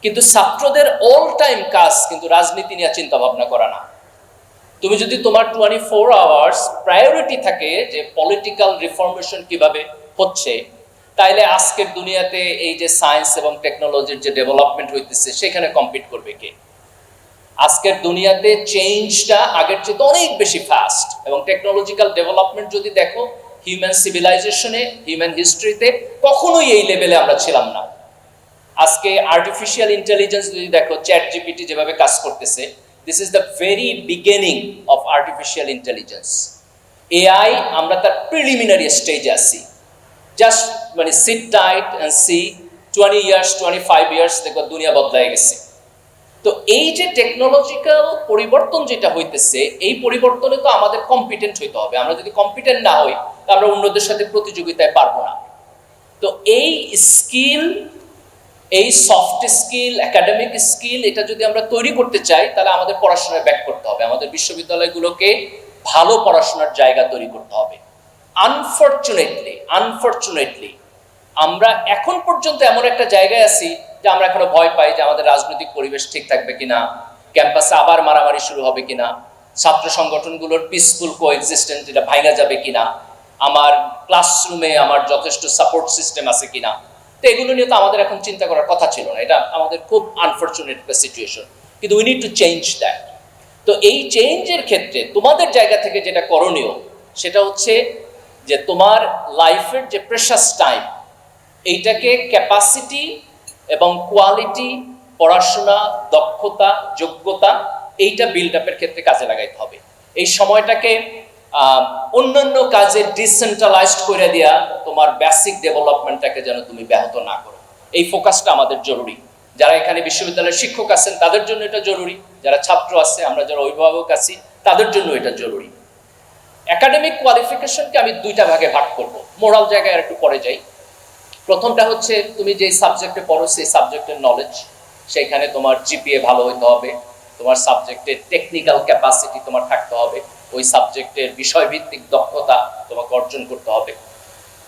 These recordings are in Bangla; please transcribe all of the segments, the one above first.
কিন্তু ছাত্রদের অল টাইম কাজ কিন্তু রাজনীতি নিয়ে চিন্তা ভাবনা করা না। তুমি যদি তোমার 24 আওয়ার্স প্রায়োরিটি থাকে যে পলিটিক্যাল রিফর্মেশন কিভাবে হচ্ছে, তাইলে আজকের দুনিয়াতে এই যে সায়েন্স এবং টেকনোলজির যে ডেভেলপমেন্ট হইতেছে সেখানে কম্পিট করবে কে? আজকের দুনিয়াতে চেঞ্জটা আগের চেয়ে অনেক বেশি ফাস্ট, এবং টেকনোলজিক্যাল ডেভেলপমেন্ট যদি দেখো হিউম্যান সিভিলাইজেশনে, হিউম্যান হিস্ট্রিতে কখনোই এই লেভেলে আমরা ছিলাম না। আজকে আর্টিফিশিয়াল ইন্টেলিজেন্স যদি দেখো, চ্যাট জিপিটি যেভাবে কাজ করতেছে, this is the very beginning of artificial intelligence. AI আমরা তার প্রিলিমিনারি স্টেজে আছি। জাস্ট মানে sit tight and see 20 years 25 years দেখো দুনিয়া বদলায় গেছে। তো এই যে টেকনোলজিক্যাল পরিবর্তন যেটা হইতেছে, এই পরিবর্তনে তো আমাদের কম্পিটেন্ট হইতে হবে। আমরা যদি কম্পিটেন্ট না হই, আমরা অন্যদের সাথে প্রতিযোগিতায় পারবো না। তো এই স্কিল, এই সফট স্কিল, একাডেমিক স্কিল, এটা যদি আমরা তৈরি করতে চাই, তাহলে আমাদের পড়াশোনায় ব্যাক করতে হবে। আমাদের বিশ্ববিদ্যালয়গুলোকে ভালো পড়াশোনার জায়গা তৈরি করতে হবে। আনফরচুনেটলি আমরা এখন পর্যন্ত এমন একটা জায়গায় আছি যে আমরা এখনো ভয় পাই যে আমাদের রাজনৈতিক পরিবেশ ঠিক থাকবে কিনা, ক্যাম্পাসে আবার মারামারি শুরু হবে কিনা, ছাত্র সংগঠনগুলোর পিসফুল কোএক্সিস্টেন্স এটা ভাঙা যাবে কিনা, আমার ক্লাসরুমে আমার যথেষ্ট সাপোর্ট সিস্টেম আছে কিনা। তো এগুলো নিয়ে তো আমাদের এখন চিন্তা করার কথা ছিল না। এটা আমাদের খুব আনফরচুনেট একটা সিচুয়েশন, কিন্তু we need to change that. তো এই চেঞ্জের ক্ষেত্রে তোমাদের জায়গা থেকে যেটা করণীয়, সেটা হচ্ছে যে তোমার লাইফের যে প্রেশাস টাইম, এইটাকে ক্যাপাসিটি এবং কোয়ালিটি, পড়াশোনা, দক্ষতা, যোগ্যতা, এইটা বিল্ড আপের ক্ষেত্রে কাজে লাগাইতে হবে। এই সময়টাকে অন্যান্য কাজে ডিসেন্ট্রালাইজড করে দেওয়া, তোমার বেসিক ডেভেলপমেন্টটাকে যেন তুমি ব্যাহত না করো, এই ফোকাসটা আমাদের জরুরি। যারা এখানে বিশ্ববিদ্যালয়ের শিক্ষক আছেন তাদের জন্য এটা জরুরি, যারা ছাত্র আছে, আমরা যারা অভিভাবক আছি তাদের জন্য এটা জরুরি। একাডেমিক কোয়ালিফিকেশনকে আমি দুইটা ভাগে ভাগ করব, মোরাল জায়গায় আর একটু পরে যাই। প্রথমটা হচ্ছে তুমি যে সাবজেক্টে পড়ো সেই সাবজেক্টের নলেজ, সেইখানে তোমার জিপিএ ভালো হইতে হবে, তোমার সাবজেক্টের টেকনিক্যাল ক্যাপাসিটি তোমার থাকতে হবে, ওই সাবজেক্টের বিষয়ভিত্তিক দক্ষতা তোমাকে অর্জন করতে হবে।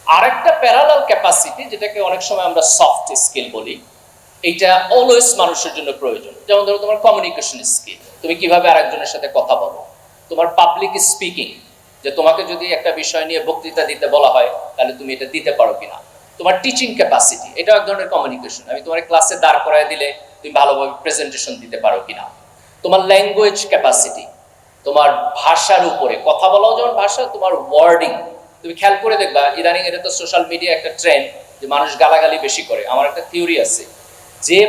আর একটা প্যারালাল ক্যাপাসিটি, যেটাকে অনেক সময় আমরা সফট স্কিল বলি, এইটা অলওয়েজ মানুষের জন্য প্রয়োজন। যেমন ধরো তোমার কমিউনিকেশন স্কিল, তুমি কিভাবে আরেকজনের সাথে কথা বলো, তোমার পাবলিক স্পিকিং, যে তোমাকে যদি একটা বিষয় নিয়ে বক্তৃতা দিতে বলা হয় তাহলে তুমি এটা দিতে পারো কিনা, তোমার টিচিং ক্যাপাসিটি, এটা এক ধরনের কমিউনিকেশন। আমি তোমার ক্লাসে দাঁড় করায় দিলে তুমি ভালোভাবে প্রেজেন্টেশন দিতে পারো কিনা, তোমার ল্যাঙ্গুয়েজ ক্যাপাসিটি, তোমার ভাষার উপরে কথা বলাও যেমন ভাষা, তোমার ওয়ার্ডিং। তুমি খেয়াল করে দেখবা ইদানিং এটা তো সোশ্যাল মিডিয়া একটা ট্রেন্ড যে মানুষ গালাগালি বেশি করে। আমার একটা থিওরি আছে, যে